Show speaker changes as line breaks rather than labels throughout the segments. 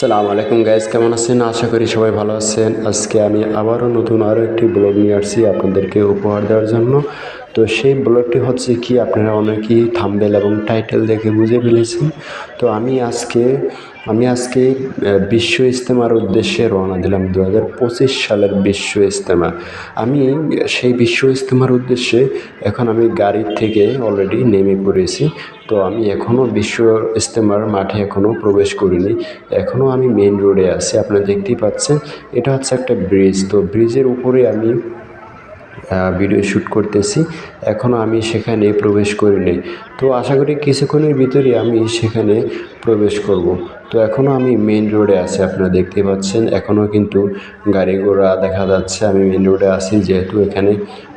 আসসালামু আলাইকুম গাইজ, কেমন আছেন? আশা করি সবাই ভালো আছেন। আজকে আমি আবারও নতুন আরও একটি ব্লগ নিয়ে আসছি আপনাদেরকে উপহার দেওয়ার জন্য। তো সেই ব্লগটি হচ্ছে কি, আপনারা অনেকেই থাম্বনেল এবং টাইটেল দেখে বুঝে ফেলেছেন। তো আমি আজকে বিশ্ব ইজতেমার উদ্দেশ্যে রওনা দিলাম। 2025 সালের বিশ্ব ইজতেমা। আমি সেই বিশ্ব ইজতেমার উদ্দেশ্যে এখন আমি গাড়ি থেকে অলরেডি নেমে পড়েছি। তো আমি এখনও বিশ্ব ইজতেমার মাঠে এখনও প্রবেশ করিনি। এখনও আমি মেইন রোডে আছি, আপনারা দেখতেই পাচ্ছেন। এটা হচ্ছে একটা ব্রিজ। তো ব্রিজের উপরে আমি ভিডিও শ্যুট করতেছি। এখনও আমি সেখানে প্রবেশ করিনি। তো আশা করি কিছুক্ষণের ভিতরে আমি সেখানে প্রবেশ করব। তো এখনও আমি মেইন রোডে আছি, আপনারা দেখতে পাচ্ছেন। এখনও কিন্তু গাড়ি ঘোড়া দেখা যাচ্ছে। আমি মেইন রোডে আছি, যেহেতু এখানে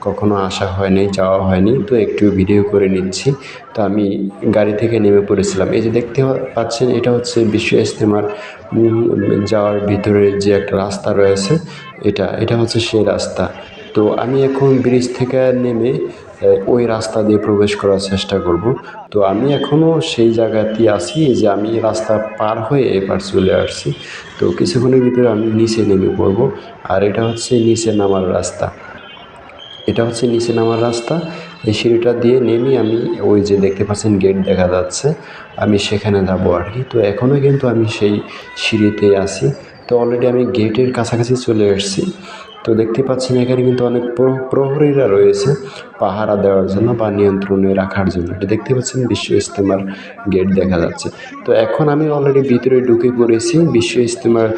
কখনো আসা হয়নি, যাওয়া হয়নি, তো একটু ভিডিও করে নিচ্ছি। তো আমি গাড়ি থেকে নেমে পড়েছিলাম। এই যে দেখতে পাচ্ছেন, এটা হচ্ছে বিশ্ব ইজতেমার যাওয়ার ভিতরে যে একটা রাস্তা রয়েছে, এটা হচ্ছে সেই রাস্তা। তো আমি এখন ব্রিজ থেকে নেমে ওই রাস্তা দিয়ে প্রবেশ করার চেষ্টা করব। তো আমি এখনও সেই জায়গাতেই আছি যে আমি রাস্তা পার হয়ে এপার চলে আসছি। তো কিছুক্ষণের ভিতরে আমি নিচে নেমে পড়ব। আর এটা হচ্ছে নিচে নামার রাস্তা। এই সিঁড়িটা দিয়ে নেমে আমি ওই যে দেখতে পাচ্ছেন গেট দেখা যাচ্ছে, আমি সেখানে যাবো আর কি। তো এখনও কিন্তু আমি সেই সিঁড়িতেই আছি। তো অলরেডি আমি গেটের কাছাকাছি চলে এসেছি। তো দেখতে পাচ্ছেন এখানে কিন্তু অনেক প্রহরীরা রয়েছে পাহারা দেওয়ার জন্য বা নিয়ন্ত্রণে রাখার জন্য। এটা দেখতে পাচ্ছেন বিশ্ব ইজতেমার গেট দেখা যাচ্ছে। তো এখন আমি অলরেডি ভিতরে ঢুকে পড়েছি। বিশ্ব ইজতেমার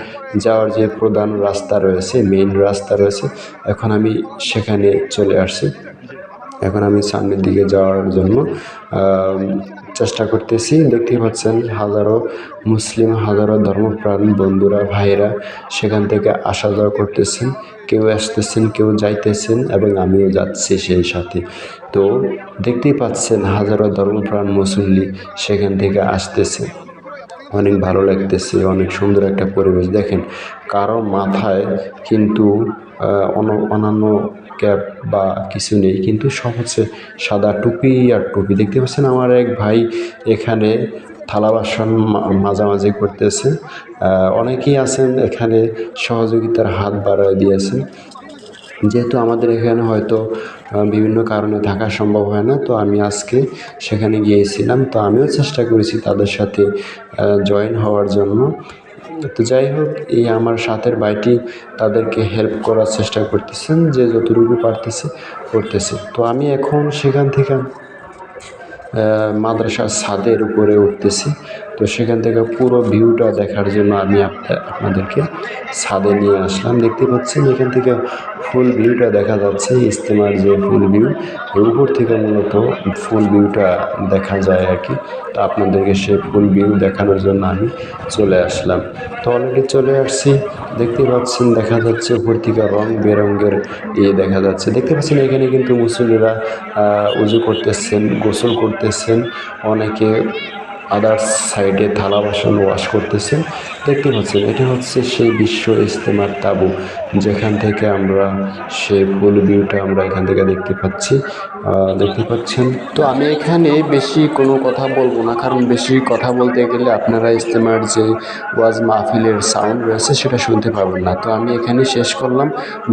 যাওয়ার যে প্রধান রাস্তা রয়েছে, মেইন রাস্তা রয়েছে, এখন আমি সেখানে চলে আসছি। এখন আমি সামনের দিকে যাওয়ার জন্য চেষ্টা করতেছি। দেখতেই পাচ্ছেন হাজারো মুসলিম, হাজারো ধর্মপ্রাণ বন্ধুরা, ভাইয়েরা সেখান থেকে আসা যাওয়া করতেছেন। কেউ আসতেছেন, কেউ যাইতেছেন, এবং আমিও যাচ্ছি সেই সাথে। তো দেখতেই পাচ্ছেন হাজারো ধর্মপ্রাণ মুসল্লি সেখান থেকে আসতেছে। অনেক ভালো লাগতেছে, অনেক সুন্দর একটা পরিবেশ। দেখেন, কারো মাথায় কিন্তু অন্যান্য ক্যাপ বা কিছু নেই, কিন্তু সব হচ্ছে সাদা টুপি আর টুপি। দেখতে পাচ্ছেন আমার এক ভাই এখানে থালা বাসন মাজামাজি করতেছে। অনেকেই আছেন এখানে সহযোগিতার হাত বাড়ায় দিয়েছেন। যেহেতু আমাদের এখানে হয়তো বিভিন্ন কারণে থাকা সম্ভব হয় না, তো আমি আজকে সেখানে গিয়েছিলাম। তো আমিও চেষ্টা করেছি তাদের সাথে জয়েন হওয়ার জন্য। তো যাই হোক, এই আমার সাথের ভাইটি তাদেরকে হেল্প করার চেষ্টা করতেছেন, যে যতটুকু পারতেছে করতেছে। তো আমি এখন সেখান থেকে মাদ্রাসার ছাদের উপরে উঠতেছি। তো সেখান থেকে পুরো ভিউটা দেখার জন্য আমি আপনাদেরকে ছাদে নিয়ে আসলাম। দেখতে পাচ্ছেন এখান থেকে ফুল ভিউটা দেখা যাচ্ছে, ইজতেমার যে ফুল ভিউ, উপর থেকে মূলত ফুল ভিউটা দেখা যায় আর কি। তো আপনাদেরকে সেই ফুল ভিউ দেখানোর জন্য আমি চলে আসলাম। তো অলরেডি চলে আসছি। দেখতে পাচ্ছেন দেখা যাচ্ছে উপর থেকে রং বেরঙের দেখা যাচ্ছে। দেখতে পাচ্ছেন এখানে কিন্তু মুসল্লিরা উজু করতেছেন, গোসল করতেছেন, অনেকে আদার্স সাইডে থালা বাসন ওয়াশ করতেছেন। দেখতে পাচ্ছেন এটা হচ্ছে সেই বিশ্ব ইজতেমার তাঁবু, যেখান থেকে আমরা সেই ফুল ভিউটা আমরা এখান থেকে দেখতে পাচ্ছেন। তো আমি এখানে বেশি কোনো কথা বলবো না, কারণ বেশি কথা বলতে গেলে আপনারা ইজতেমার যে ওয়াজ মাহফিলের সাউন্ড রয়েছে সেটা শুনতে পাবেন না। তো আমি এখানে শেষ করলাম।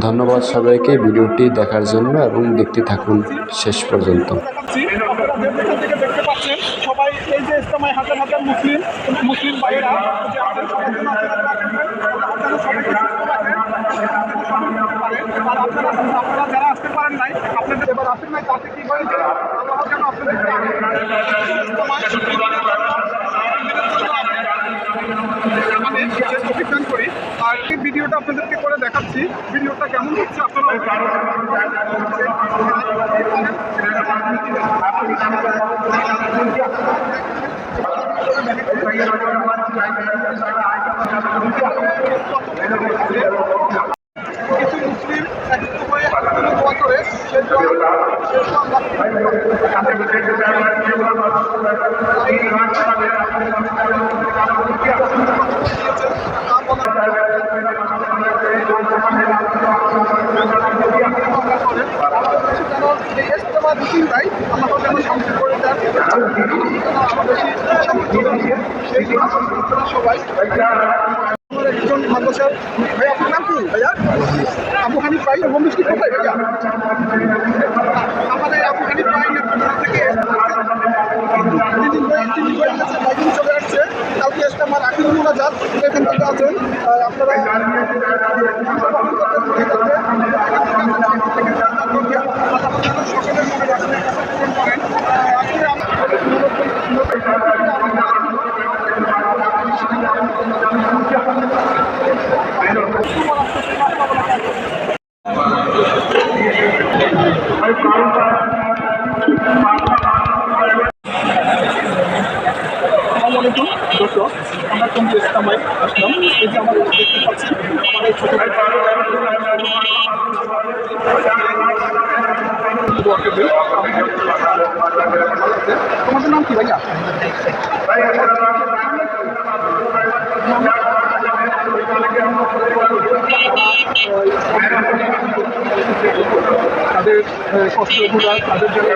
ধন্যবাদ সবাইকে ভিডিওটি দেখার জন্য, এবং দেখতে থাকুন শেষ পর্যন্ত।
সবাই এই যে ইজতেমায় হাজার হাজার মুসলিম ভাইয়েরা যে আছেন, আর আপনারা যারা আসতে পারেন নাই, আপনাদের এবার আসেন নাই, তাতে কি হয়েছে আল্লাহ যেন আপনাদেরকে অভিযান করি। আর এই ভিডিওটা আপনাদেরকে করে দেখাচ্ছি, ভিডিওটা কেমন হচ্ছে আপনারা কিছু মুসলিম একত্র হয়ে দোয়া করে সেই ভাই আল্লাহ যেন ধ্বংস করে দেন, আমাদের সেই সবাই ভাই বন্ধুষ্টি কোথায় ভাইয়া? আমাদের আফগানি প্রাইমের থেকে চলে আসছে কালকে আসতে আমার আখিরুল মোনাজাত এখান থেকে আছেন আপনারা সকলের মনে রাখবেন দর্শক আমরা টঙ্গী ইসলামায় আসলাম। এই যে আমাদের দেখতে পাচ্ছি আমার এই ছোট তোমাদের নাম কি ভাইয়া? তাদের কষ্ট তাদের জন্য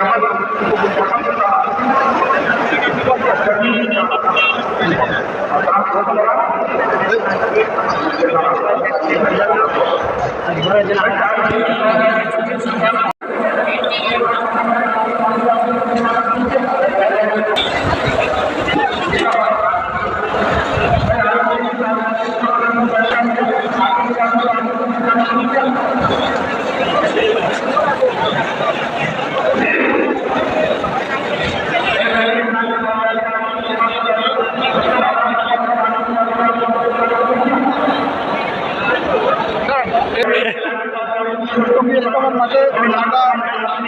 মাঠে আমরা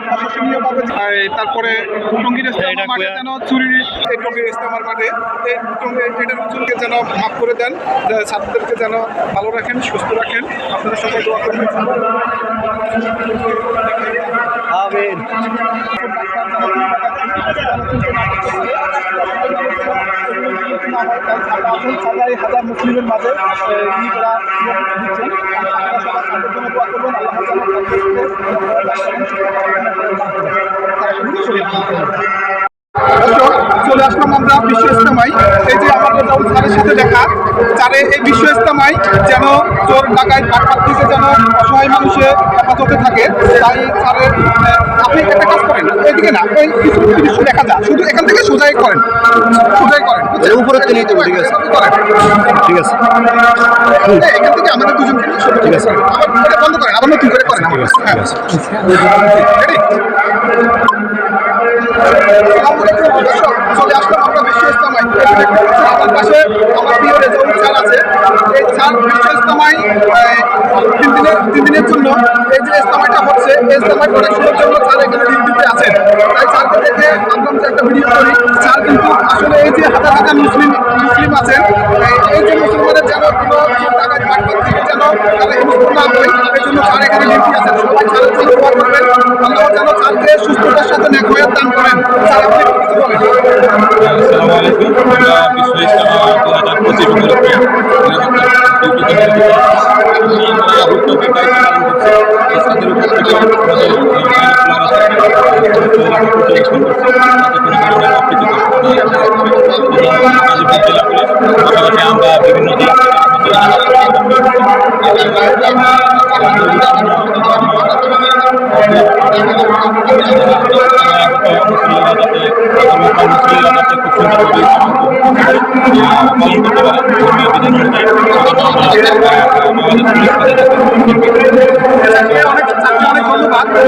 প্রশাসনীয়ভাবে তারপরে টঙ্গীর ইস্তেমার মাঠে যেন চুরি এই টঙ্গীর ইস্তেমার মাঠে এটার চুরিকে যেন মাফ করে দেন, ছাত্রদেরকে যেন ভালো রাখেন, সুস্থ রাখেন। আপনারা সবাই দোয়া করবেন। আমিন। সবাই হাজার মুসলিমের মাঝে দিচ্ছেন দোয়া করবেন। চলে আসলাম আমরা বিশ্ব ইস্তেমায়। এই যে আমার স্যারের সাথে দেখা স্যারে এই বিশ্ব ইস্তেমায় যেন চোর ডাকাত বাটপার থেকে যেন অসহায় মানুষের হেফাজতে থাকে, তাই স্যারের আপনি একটা কাজ করেন, এইদিকে না ওই কিছু কিছু দেখা যায়, শুধু এখান থেকে সোজাই করেন, সোজাই করেন উপরে তেলেই দেবো। ঠিক আছে করেন, ঠিক আছে এখান থেকে আমাদের দুজনকে ঠিক আছে আবার বন্ধ করেন, আবার নতুন করে করেন। হ্যাঁ চলে আসলাম আমরা বিশ্ব ইস্তেমায়। আমার পাশে আমার প্রিয় রেজাউল স্যার আছে। এই স্যার বিশ্ব ইস্তেমায় 3 দিনের জন্য এই যে ইস্তেমাটা হচ্ছে, এই ইস্তেমায় প্রোটেকশনের জন্য স্যার এখানে ডিউটিতে আছেন। তাই স্যারকে দেখে আমরা যে একটা ভিডিও করি। স্যার কিন্তু আসলে এই যে হাজার হাজার মুসলিম আছেন, এই যে মুসলমানের যেন কোনো টাকায় বাটপার থেকে যেন তারা হিংস্র না হয়, এই জন্য স্যার এখানে ডিউটি আছেন। সবাই স্যারের জন্য দোয়া করবেন, আল্লাহ যেন স্যারকে সুস্থতার সাথে নেকওয়াত দান করেন। স্যার আপনি কিছু বলেন।
আসসালামু আলাইকুম। আমরা বিশ্ব ইস্তেমা 2025 উপলক্ষে আমরা বিভিন্ন দিক
অনেক ধন্যবাদ।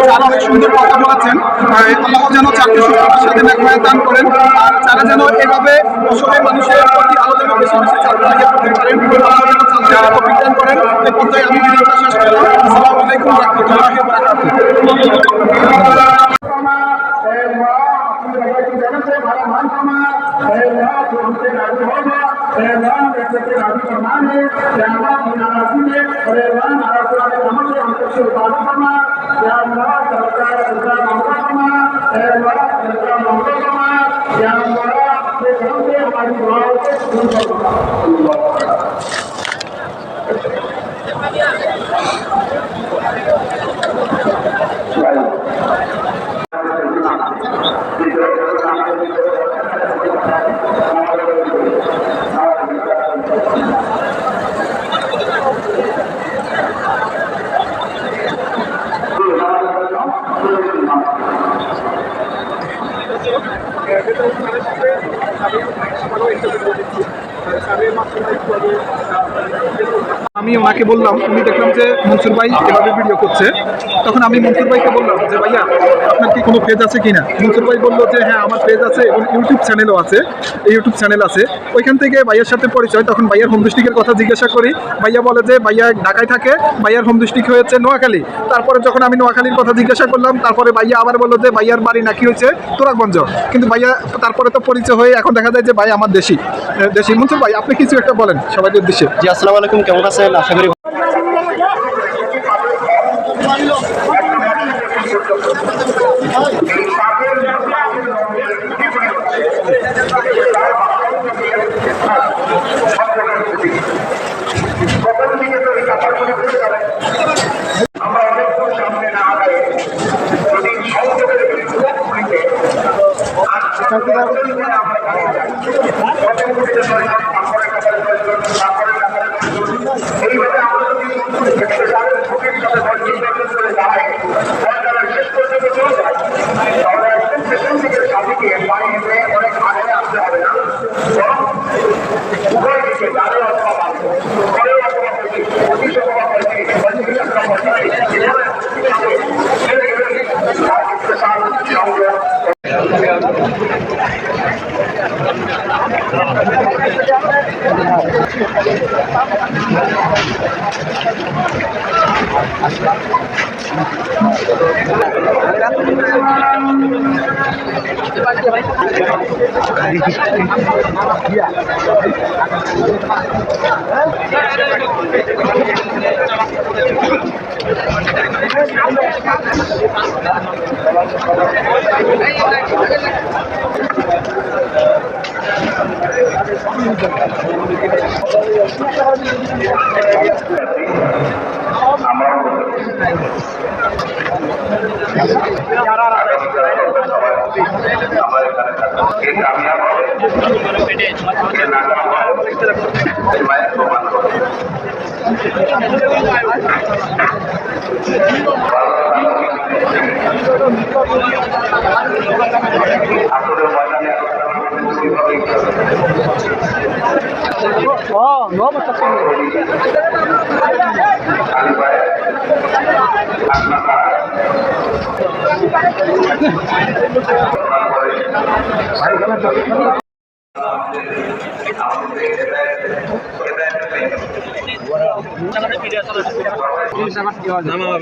স্যার অনেক সুন্দর কথা বলেছেন। আল্লাহ যেন চারটি সুস্থতার সাথে নেকওয়াত দান করেন, আর যারা যেন এভাবে অসহায় মানুষের প্রতি আরো যেন বেশি বেশি ছাত্রকে করতে পারেন, আল্লাহ যেন ছাত্রকে তৌফিক দান করেন। এই পর্যায়ে আমি ভিডিওটা শেষ করলাম। আসসালামু আলাইকুম ওয়া রাহমাতুল্লাহি ওয়া বারাকাতুহু। আমি ওনাকে বললাম, উনি দেখলাম যে মনসুর ভাই এভাবে ভিডিও করছে। তখন আমি মনসুর ভাইকে বললাম যে ভাইয়া আপনার কি কোনো পেজ আছে কিনা। মনসুর ভাই বললো যে হ্যাঁ আমার পেজ আছে এবং ইউটিউব চ্যানেলও আছে, ইউটিউব চ্যানেল আছে। ওইখান থেকে ভাইয়ার সাথে পরিচয়। তখন ভাইয়ার হোম ডিস্ট্রিক্টের কথা জিজ্ঞাসা করি, ভাইয়া বলে যে ভাইয়া ঢাকায় থাকে, ভাইয়ার হোম ডিস্ট্রিক্ট হয়েছে নোয়াখালী। তারপরে যখন আমি নোয়াখালীর কথা জিজ্ঞাসা করলাম, তারপরে ভাইয়া আবার বললো যে ভাইয়ার বাড়ি নাকি হয়েছে তোরাগঞ্জ। কিন্তু ভাইয়া তারপরে তো পরিচয় হয়ে এখন দেখা যায় যে ভাই আমার দেশি। মনসুর ভাই আপনি কিছু একটা বলেন সবাইকে উদ্দেশ্যে।
জি, আসসালামু আলাইকুম, কেমন আছেন? আশা করি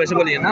বেশি বলি না।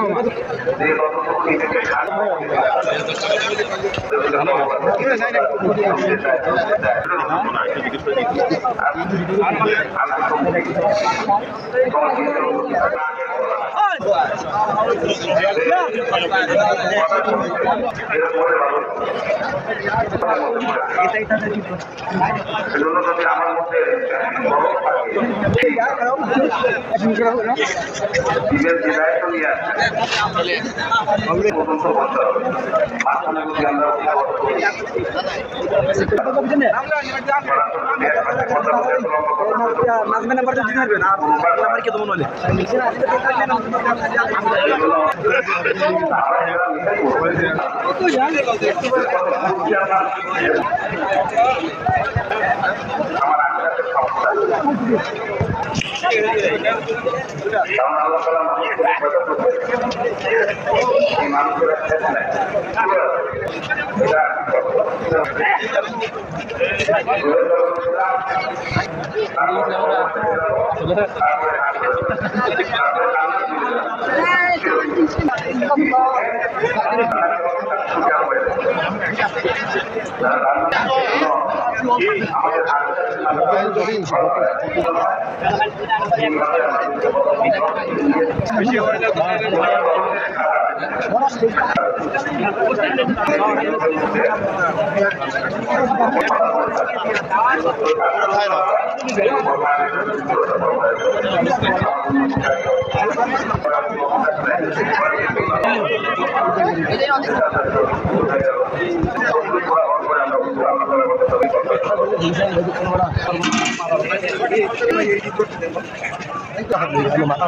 মাথা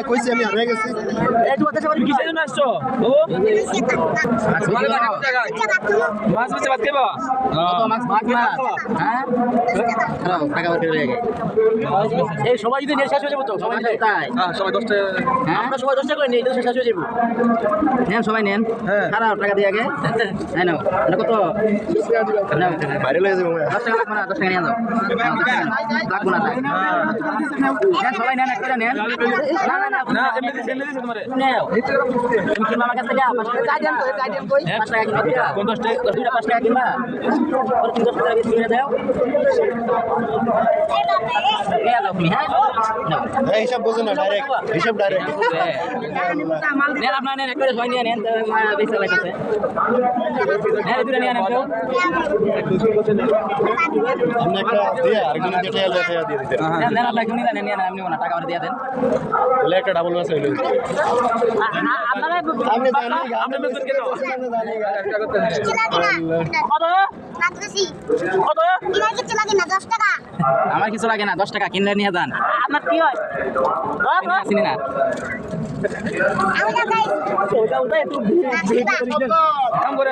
কইছি আমি হারিয়ে গেছি
সবাই যদি নিয়ে শেষ হয়ে যাবো তো সবাই তাই সবাই 10টা আমরা সবাই 10টা করে নিয়ে শেষ হয়ে যাবো নেন সবাই নেন খারাপ টাকা দিয়ে আগে হ্যাঁ নাও কত
ভাইরাল হয়ে যাবে
10 টাকা লাগবে না 10 টাকা নিয়ে যাও লাগবে না তাই নেন সবাই নেন একটা নেন না না না এমনি তোমারে নাও তুমি কি মামা কাছে যা 5 টাকা দেন কই 5 টাকা কিনা 50 টাকা 5 টাকা কিনা और 50 টাকা দিয়ে দাও নিয়ে দাও তুমি হ্যাঁ নাও
হিসাব বোঝো না ডাইরেক্ট হিসাব ডাইরেক্ট
নেন আপনার নেন একটা সবাই নিয়ে নেন বেশি লাগছে নেন দুটো নিয়ে নেন কেউ
আপনি একটা দিয়ে আরেকজন দিয়ে দিতে
নেন আপনার কেউ নিয়ে নেন আপনি না টাকা দিয়ে দেন
বলে একটা ডাবল মাছ হইলো
আপনারা
আপনি জানেন
আপনি বেতন কেন কত কত আমার কিছু লাগে না 10 টাকা কিনলে নিয়ে যান আপনার কি হয় চিনি না কাম করে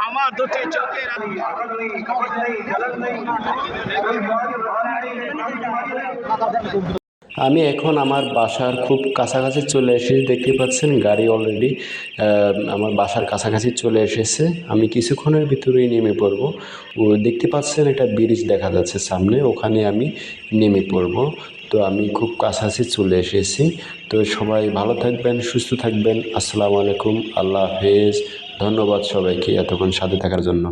আমার দুটি চোখের
আমি এখন আমার বাসার খুব কাছাকাছি চলে এসেছি, দেখতে পাচ্ছেন গাড়ি অলরেডি আমার বাসার কাছাকাছি চলে এসেছে। আমি কিছুক্ষণের ভিতরেই নেমে পড়ব। ও দেখতে পাচ্ছেন একটা ব্রিজ দেখা যাচ্ছে সামনে, ওখানে আমি নেমে পড়ব। তো আমি খুব কাছাকাছি চলে এসেছি। তো সবাই ভালো থাকবেন, সুস্থ থাকবেন। আসসালামু আলাইকুম, আল্লাহ হাফেজ। ধন্যবাদ সবাইকে এতক্ষণ সাথে থাকার জন্য।